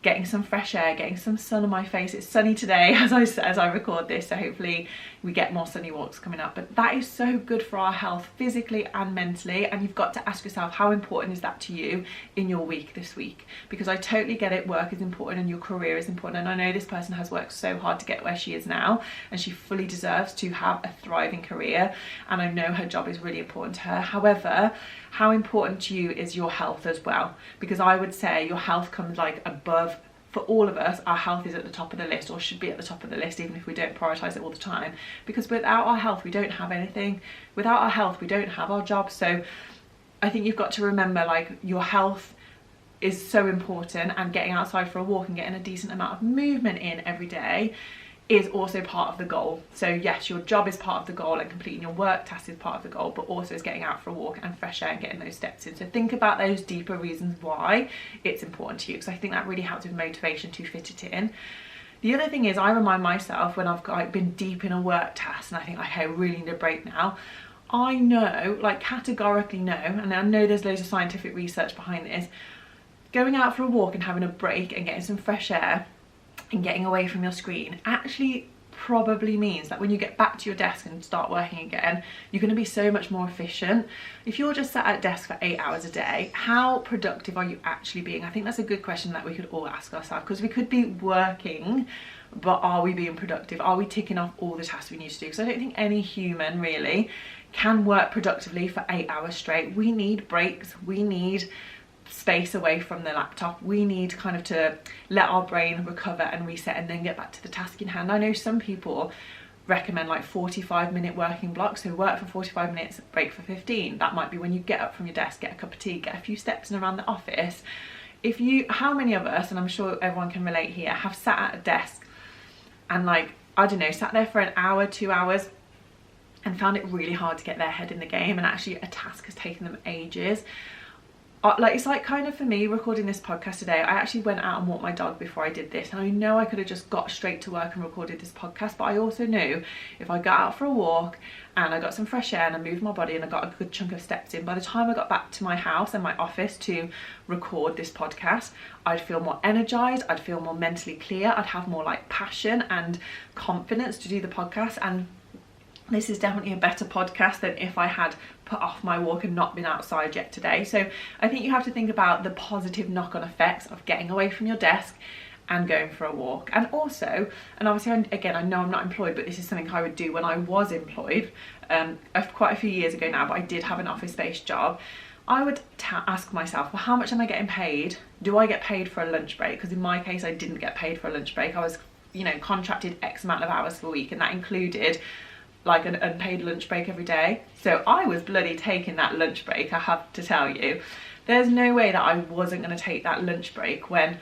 getting some fresh air, getting some sun on my face. It's sunny today as I record this, so hopefully we get more sunny walks coming up. But that is so good for our health, physically and mentally. And you've got to ask yourself, how important is that to you in your week this week? Because I totally get it, work is important and your career is important. And I know this person has worked so hard to get where she is now, and she fully deserves to have a thriving career. And I know her job is really important to her. However, how important to you is your health as well? Because I would say your health comes like above. For all of us, our health is at the top of the list, or should be at the top of the list, even if we don't prioritise it all the time. Because without our health, we don't have anything. Without our health, we don't have our job. So I think you've got to remember, like, your health is so important, and getting outside for a walk and getting a decent amount of movement in every day is also part of the goal. So yes, your job is part of the goal, and completing your work task is part of the goal, but also is getting out for a walk and fresh air and getting those steps in. So think about those deeper reasons why it's important to you, because I think that really helps with motivation to fit it in. The other thing is, I remind myself when I've been deep in a work task and I think, okay, I really need a break now, I know, like categorically know, and I know there's loads of scientific research behind this, going out for a walk and having a break and getting some fresh air and getting away from your screen actually probably means that when you get back to your desk and start working again, you're going to be so much more efficient. If you're just sat at a desk for 8 hours a day, how productive are you actually being? I think that's a good question that we could all ask ourselves, because we could be working, but are we being productive? Are we ticking off all the tasks we need to do? Because I don't think any human really can work productively for 8 hours straight. We need breaks. We need space away from the laptop. We need kind of to let our brain recover and reset and then get back to the task in hand. I know some people recommend like 45-minute working blocks, so work for 45 minutes, break for 15. That might be when you get up from your desk, get a cup of tea, get a few steps in around the office. How many of us, and I'm sure everyone can relate here, have sat at a desk and, like, I don't know, sat there for an hour, 2 hours and found it really hard to get their head in the game, and actually a task has taken them ages. Like, it's like kind of for me recording this podcast today, I actually went out and walked my dog before I did this, and I know I could have just got straight to work and recorded this podcast, but I also knew if I got out for a walk and I got some fresh air and I moved my body and I got a good chunk of steps in, by the time I got back to my house and my office to record this podcast, I'd feel more energized, I'd feel more mentally clear, I'd have more like passion and confidence to do the podcast. And this is definitely a better podcast than if I had put off my walk and not been outside yet today. So I think you have to think about the positive knock-on effects of getting away from your desk and going for a walk. And also, and obviously, again, I know I'm not employed, but this is something I would do when I was employed quite a few years ago now, but I did have an office-based job. I would ask myself, well, how much am I getting paid? Do I get paid for a lunch break? Because in my case, I didn't get paid for a lunch break. I was, contracted X amount of hours per week, and that included like an unpaid lunch break every day. So I was bloody taking that lunch break, I have to tell you. There's no way that I wasn't going to take that lunch break when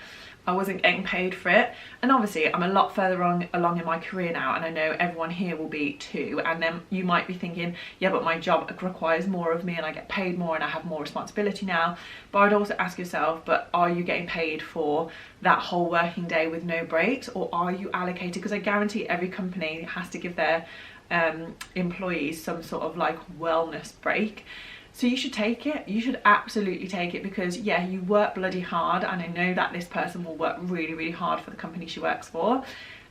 I wasn't getting paid for it. And obviously I'm a lot further along in my career now, and I know everyone here will be too. And then you might be thinking, yeah, but my job requires more of me and I get paid more and I have more responsibility now. But I'd also ask yourself, but are you getting paid for that whole working day with no breaks, or are you allocated? Because I guarantee every company has to give their employees some sort of like wellness break. So you should take it. You should absolutely take it, because yeah, you work bloody hard, and I know that this person will work really, really hard for the company she works for,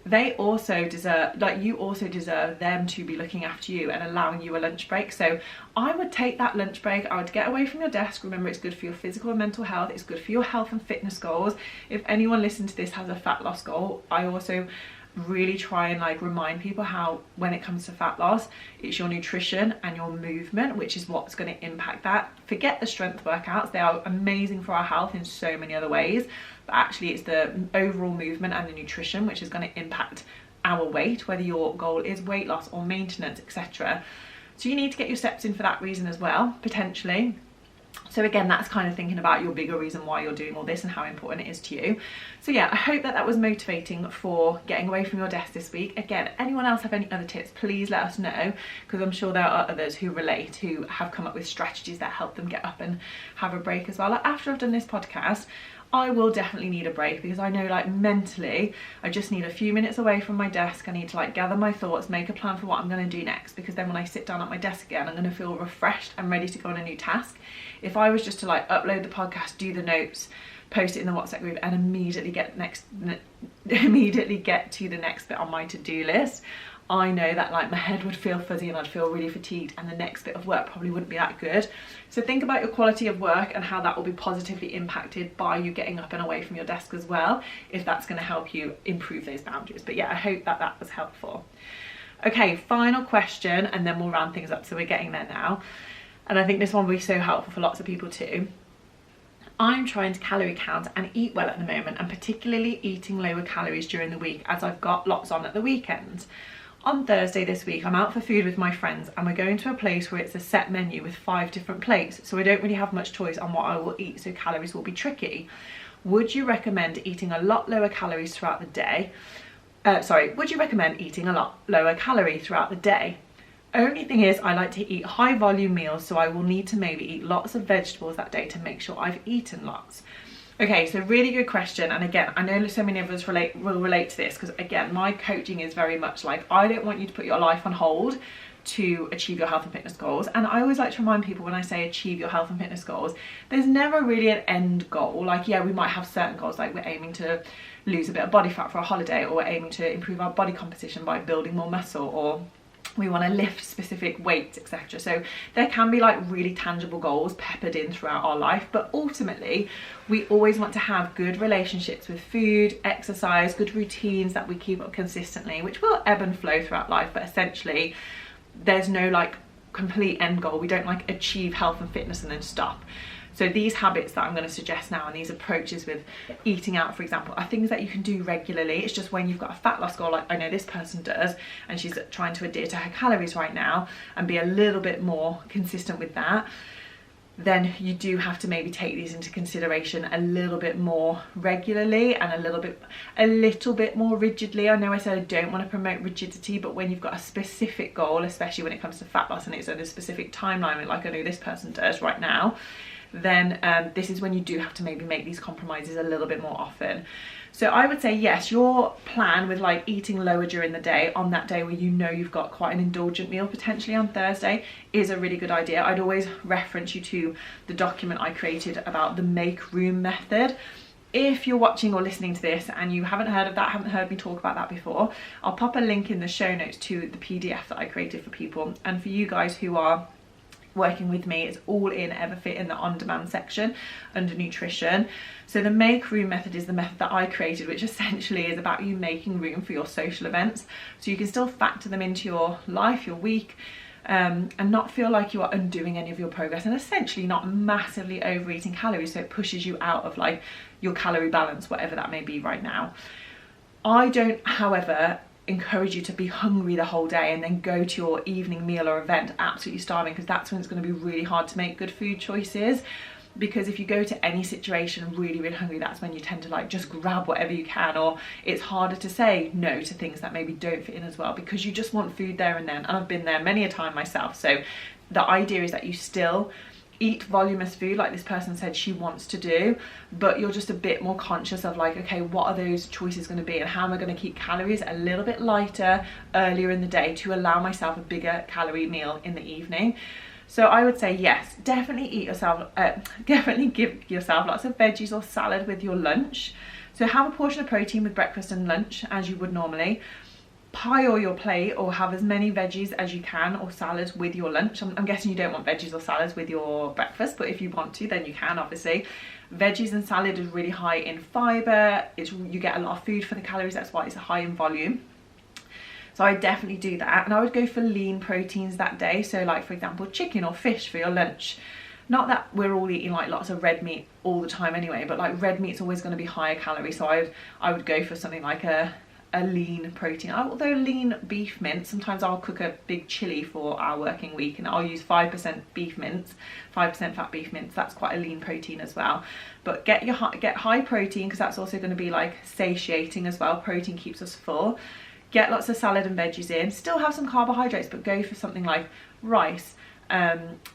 they also deserve, like, you also deserve them to be looking after you and allowing you a lunch break. So I would take that lunch break, I would get away from your desk. Remember, it's good for your physical and mental health, it's good for your health and fitness goals. If anyone listening to this has a fat loss goal, I also really try and like remind people how when it comes to fat loss, it's your nutrition and your movement which is what's going to impact that. Forget the strength workouts, they are amazing for our health in so many other ways, but actually it's the overall movement and the nutrition which is going to impact our weight, whether your goal is weight loss or maintenance, etc. So you need to get your steps in for that reason as well, potentially. So again, that's kind of thinking about your bigger reason why you're doing all this and how important it is to you. So yeah, I hope that that was motivating for getting away from your desk this week. Again, anyone else have any other tips, please let us know, because I'm sure there are others who relate, who have come up with strategies that help them get up and have a break as well. Like after I've done this podcast, I will definitely need a break, because I know like mentally I just need a few minutes away from my desk. I need to like gather my thoughts, make a plan for what I'm going to do next, because then when I sit down at my desk again, I'm going to feel refreshed and ready to go on a new task. If I was just to like upload the podcast, do the notes, post it in the WhatsApp group and immediately get to the next bit on my to-do list, I know that like my head would feel fuzzy and I'd feel really fatigued, and the next bit of work probably wouldn't be that good. So think about your quality of work and how that will be positively impacted by you getting up and away from your desk as well, if that's going to help you improve those boundaries. But yeah, I hope that that was helpful. Okay, final question and then we'll round things up. So we're getting there now, and I think this one will be so helpful for lots of people too. I'm trying to calorie count and eat well at the moment, and particularly eating lower calories during the week as I've got lots on at the weekend. On Thursday this week, I'm out for food with my friends and we're going to a place where it's a set menu with 5 different plates, so I don't really have much choice on what I will eat, so calories will be tricky. Would you recommend eating a lot lower calories throughout the day? Would you recommend eating a lot lower calorie throughout the day? Only thing is, I like to eat high volume meals, so I will need to maybe eat lots of vegetables that day to make sure I've eaten lots. Okay, so really good question, and again, I know so many of us will relate to this, because again, my coaching is very much like, I don't want you to put your life on hold to achieve your health and fitness goals. And I always like to remind people, when I say achieve your health and fitness goals, there's never really an end goal. Like, yeah, we might have certain goals, like we're aiming to lose a bit of body fat for a holiday, or we're aiming to improve our body composition by building more muscle, or we want to lift specific weights, etc. So there can be like really tangible goals peppered in throughout our life, but ultimately we always want to have good relationships with food, exercise, good routines that we keep up consistently, which will ebb and flow throughout life, but essentially there's no like complete end goal. We don't like achieve health and fitness and then stop. So these habits that I'm going to suggest now, and these approaches with eating out, for example, are things that you can do regularly. It's just when you've got a fat loss goal, like I know this person does, and she's trying to adhere to her calories right now and be a little bit more consistent with that, then you do have to maybe take these into consideration a little bit more regularly and a little bit more rigidly. I know I said I don't want to promote rigidity, but when you've got a specific goal, especially when it comes to fat loss and it's at a specific timeline, like I know this person does right now, then this is when you do have to maybe make these compromises a little bit more often. So I would say yes, your plan with like eating lower during the day on that day where you know you've got quite an indulgent meal potentially on Thursday is a really good idea. I'd always reference you to the document I created about the make room method. If you're watching or listening to this and you haven't heard of that, haven't heard me talk about that before, I'll pop a link in the show notes to the PDF that I created for people. And for you guys who are working with me, it's all in Everfit in the on-demand section under nutrition. So the make room method is the method that I created, which essentially is about you making room for your social events, so you can still factor them into your life, your week, and not feel like you are undoing any of your progress, and essentially not massively overeating calories, so it pushes you out of like your calorie balance, whatever that may be right now. I don't, however, encourage you to be hungry the whole day and then go to your evening meal or event absolutely starving, because that's when it's going to be really hard to make good food choices. Because if you go to any situation really hungry, that's when you tend to like just grab whatever you can, or it's harder to say no to things that maybe don't fit in as well, because you just want food there and then. And I've been there many a time myself. So the idea is that you still eat voluminous food like this person said she wants to do, but you're just a bit more conscious of like, okay, what are those choices going to be, and how am I going to keep calories a little bit lighter earlier in the day to allow myself a bigger calorie meal in the evening. So I would say yes, definitely give yourself lots of veggies or salad with your lunch. So have a portion of protein with breakfast and lunch as you would normally. Pile your plate or have as many veggies as you can or salads with your lunch. I'm guessing you don't want veggies or salads with your breakfast, but if you want to, then you can, obviously. Veggies and salad is really high in fibre. You get a lot of food for the calories, that's why it's high in volume. So I definitely do that, and I would go for lean proteins that day. So like, for example, chicken or fish for your lunch. Not that we're all eating like lots of red meat all the time anyway, but like red meat's always going to be higher calorie, so I would go for something like a lean protein. Although lean beef mince, sometimes I'll cook a big chili for our working week and I'll use 5% beef mince, 5% fat beef mince. That's quite a lean protein as well. But get high protein, because that's also going to be like satiating as well. Protein keeps us full. Get lots of salad and veggies in. Still have some carbohydrates, but go for something like rice,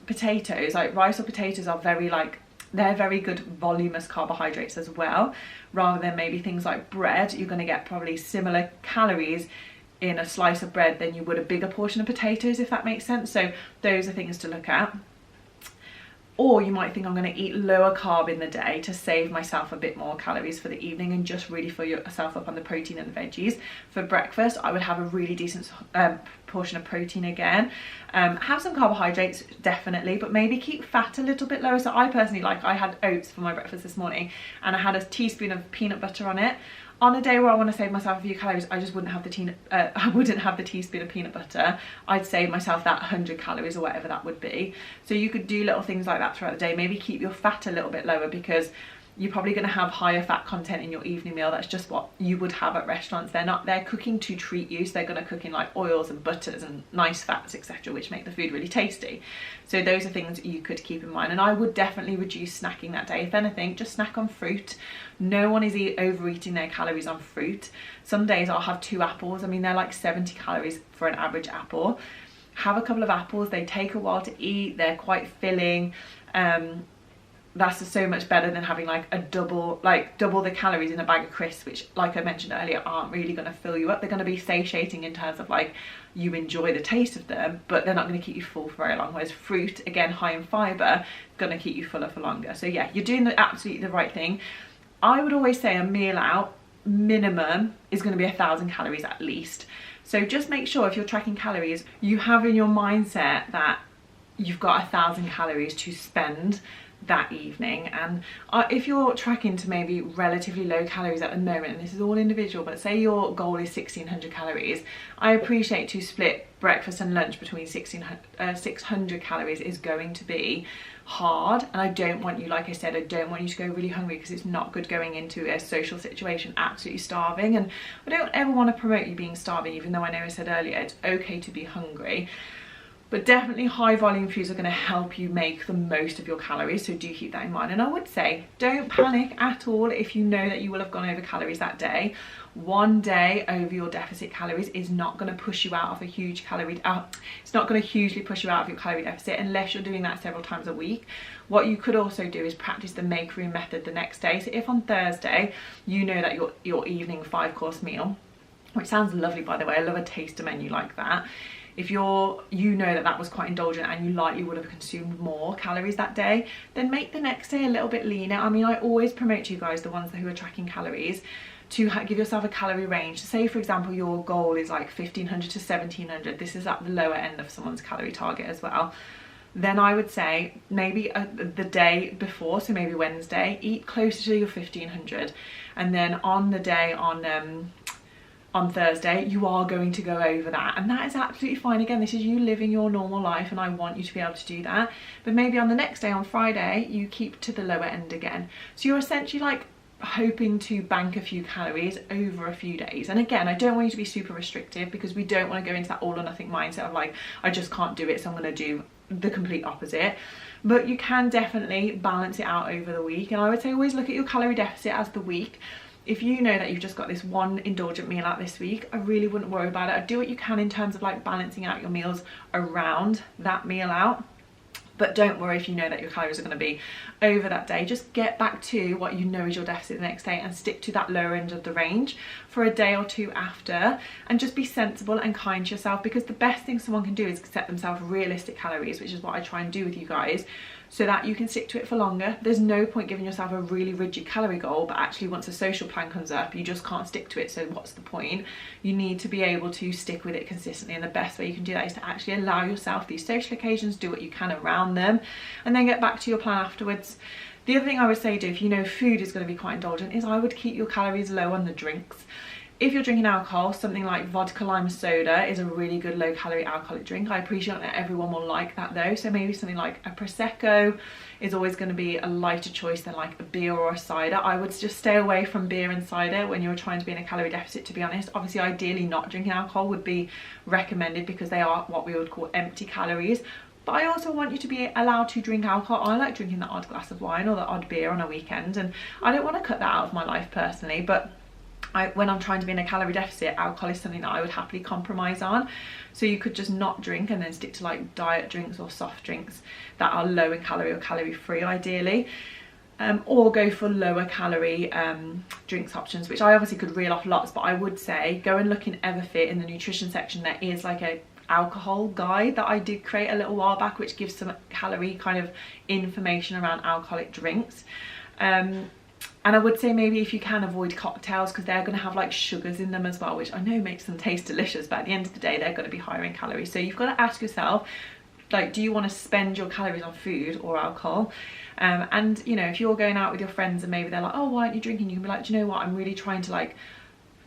potatoes. Like rice or potatoes are they're very good voluminous carbohydrates as well, rather than maybe things like bread. You're going to get probably similar calories in a slice of bread than you would a bigger portion of potatoes, if that makes sense. So those are things to look at. Or you might think, I'm going to eat lower carb in the day to save myself a bit more calories for the evening and just really fill yourself up on the protein and the veggies. For breakfast, I would have a really decent portion of protein again. Have some carbohydrates, definitely, but maybe keep fat a little bit lower. So I personally, I had oats for my breakfast this morning and I had a teaspoon of peanut butter on it. On a day where I want to save myself a few calories, I just wouldn't have the teaspoon of peanut butter. I'd save myself that 100 calories or whatever that would be. So you could do little things like that throughout the day. Maybe keep your fat a little bit lower, because you're probably going to have higher fat content in your evening meal. That's just what you would have at restaurants. They're cooking to treat you, so they're going to cook in like oils and butters and nice fats, etc., which make the food really tasty. So those are things you could keep in mind. And I would definitely reduce snacking that day. If anything, just snack on fruit. No one is overeating their calories on fruit. Some days I'll have 2 apples. I mean, they're like 70 calories for an average apple. Have a couple of apples. They take a while to eat. They're quite filling. That's just so much better than having like double the calories in a bag of crisps, which, like I mentioned earlier, aren't really going to fill you up. They're going to be satiating in terms of like you enjoy the taste of them, but they're not going to keep you full for very long. Whereas fruit, again, high in fibre, going to keep you fuller for longer. So yeah, you're doing absolutely the right thing. I would always say a meal out minimum is going to be 1,000 calories at least. So just make sure, if you're tracking calories, you have in your mindset that you've got 1,000 calories to spend that evening. And if you're tracking to maybe relatively low calories at the moment, and this is all individual, but say your goal is 1,600 calories, I appreciate to split breakfast and lunch between 600 calories is going to be hard. And I don't want you, like I said, I don't want you to go really hungry, because it's not good going into a social situation absolutely starving. And I don't ever want to promote you being starving, even though I know I said earlier it's okay to be hungry. But definitely high volume foods are going to help you make the most of your calories, so do keep that in mind. And I would say don't panic at all if you know that you will have gone over calories that day. One day over your deficit calories is not going to push you out of a huge it's not going to hugely push you out of your calorie deficit unless you're doing that several times a week. What you could also do is practice the make room method the next day. So if on Thursday you know that your evening 5-course meal, which sounds lovely by the way, I love a taster menu like that. If you know that was quite indulgent and you likely would have consumed more calories that day, then make the next day a little bit leaner. I mean, I always promote to you guys, the ones who are tracking calories, to give yourself a calorie range. Say, for example, your goal is like 1,500 to 1,700. This is at the lower end of someone's calorie target as well. Then I would say maybe the day before, so maybe Wednesday, eat closer to your 1,500. And then on the day on Thursday, you are going to go over that, and that is absolutely fine. Again, this is you living your normal life, and I want you to be able to do that. But maybe on the next day, on Friday, you keep to the lower end again. So you're essentially like hoping to bank a few calories over a few days. And again, I don't want you to be super restrictive, because we don't want to go into that all or nothing mindset of like, I just can't do it, so I'm going to do the complete opposite. But you can definitely balance it out over the week. And I would say always look at your calorie deficit as the week. If you know that you've just got this one indulgent meal out this week, I really wouldn't worry about it. I'd do what you can in terms of like balancing out your meals around that meal out. But don't worry if you know that your calories are going to be over that day. Just get back to what you know is your deficit the next day and stick to that lower end of the range for a day or two after, and just be sensible and kind to yourself, because the best thing someone can do is set themselves realistic calories, which is what I try and do with you guys, so that you can stick to it for longer. There's no point giving yourself a really rigid calorie goal, but actually once a social plan comes up, you just can't stick to it, so what's the point? You need to be able to stick with it consistently, and the best way you can do that is to actually allow yourself these social occasions, do what you can around them, and then get back to your plan afterwards. The other thing I would say, do if you know food is going to be quite indulgent, is I would keep your calories low on the drinks. If you're drinking alcohol, something like vodka lime soda is a really good low calorie alcoholic drink. I appreciate that everyone will like that though, so maybe something like a Prosecco is always going to be a lighter choice than like a beer or a cider. I would just stay away from beer and cider when you're trying to be in a calorie deficit, to be honest. Obviously, ideally not drinking alcohol would be recommended, because they are what we would call empty calories. But I also want you to be allowed to drink alcohol. I like drinking the odd glass of wine or the odd beer on a weekend, and I don't want to cut that out of my life personally, but when I'm trying to be in a calorie deficit, alcohol is something that I would happily compromise on. So you could just not drink and then stick to like diet drinks or soft drinks that are low in calorie or calorie free ideally. Or go for lower calorie drinks options, which I obviously could reel off lots, but I would say go and look in Everfit in the nutrition section. There is like a alcohol guide that I did create a little while back, which gives some calorie kind of information around alcoholic drinks. And I would say maybe if you can avoid cocktails, because they're going to have like sugars in them as well, which I know makes them taste delicious, but at the end of the day they're going to be higher in calories. So you've got to ask yourself, like, do you want to spend your calories on food or alcohol? And you know, if you're going out with your friends and maybe they're like, oh, why aren't you drinking? You can be like, do you know what, I'm really trying to like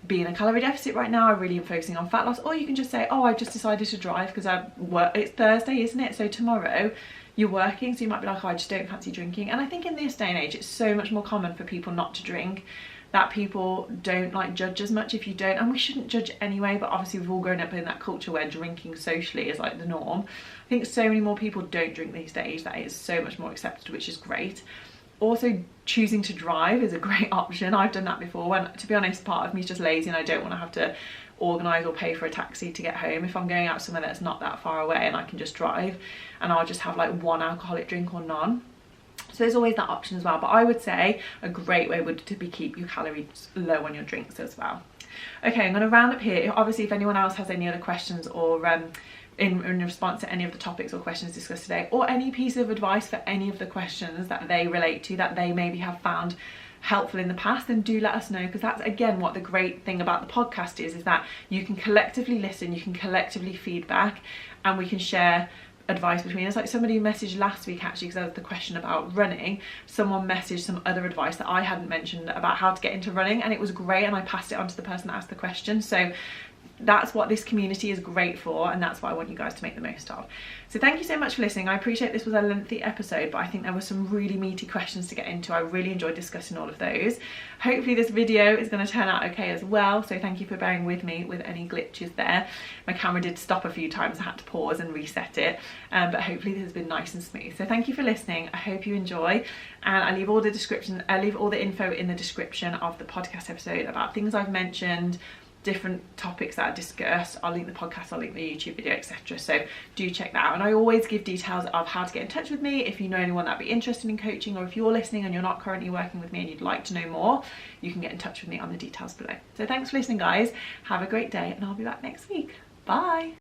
be in a calorie deficit right now, I really am focusing on fat loss. Or you can just say, oh, I've just decided to drive because I work, it's Thursday, isn't it? So tomorrow you're working, so you might be like, oh, I just don't fancy drinking. And I think in this day and age, it's so much more common for people not to drink, that people don't like judge as much if you don't, and we shouldn't judge anyway, but obviously we've all grown up in that culture where drinking socially is like the norm. I think so many more people don't drink these days, that it is so much more accepted, which is great. Also, choosing to drive is a great option. I've done that before when, to be honest, part of me is just lazy and I don't want to have to organise or pay for a taxi to get home. If I'm going out somewhere that's not that far away and I can just drive, and I'll just have like one alcoholic drink or none. So there's always that option as well, but I would say a great way would to be keep your calories low on your drinks as well. Okay, I'm going to round up here. Obviously, if anyone else has any other questions or in response to any of the topics or questions discussed today, or any piece of advice for any of the questions that they relate to that they maybe have found helpful in the past, then do let us know, because that's again what the great thing about the podcast is that you can collectively listen, you can collectively feedback, and we can share advice between us. Like somebody messaged last week actually, because there was the question about running, someone messaged some other advice that I hadn't mentioned about how to get into running, and it was great, and I passed it on to the person that asked the question. So that's what this community is great for, and that's what I want you guys to make the most of. So thank you so much for listening. I appreciate this was a lengthy episode, but I think there were some really meaty questions to get into. I really enjoyed discussing all of those. Hopefully this video is going to turn out okay as well, so thank you for bearing with me with any glitches there. My camera did stop a few times, I had to pause and reset it, but hopefully this has been nice and smooth. So thank you for listening. I hope you enjoy, and I leave all the info in the description of the podcast episode about things I've mentioned, different topics that are discussed. I'll link the podcast, I'll link the YouTube video, etc. So do check that out. And I always give details of how to get in touch with me. If you know anyone that'd be interested in coaching, or if you're listening and you're not currently working with me and you'd like to know more, you can get in touch with me on the details below. So thanks for listening, guys. Have a great day, and I'll be back next week. Bye.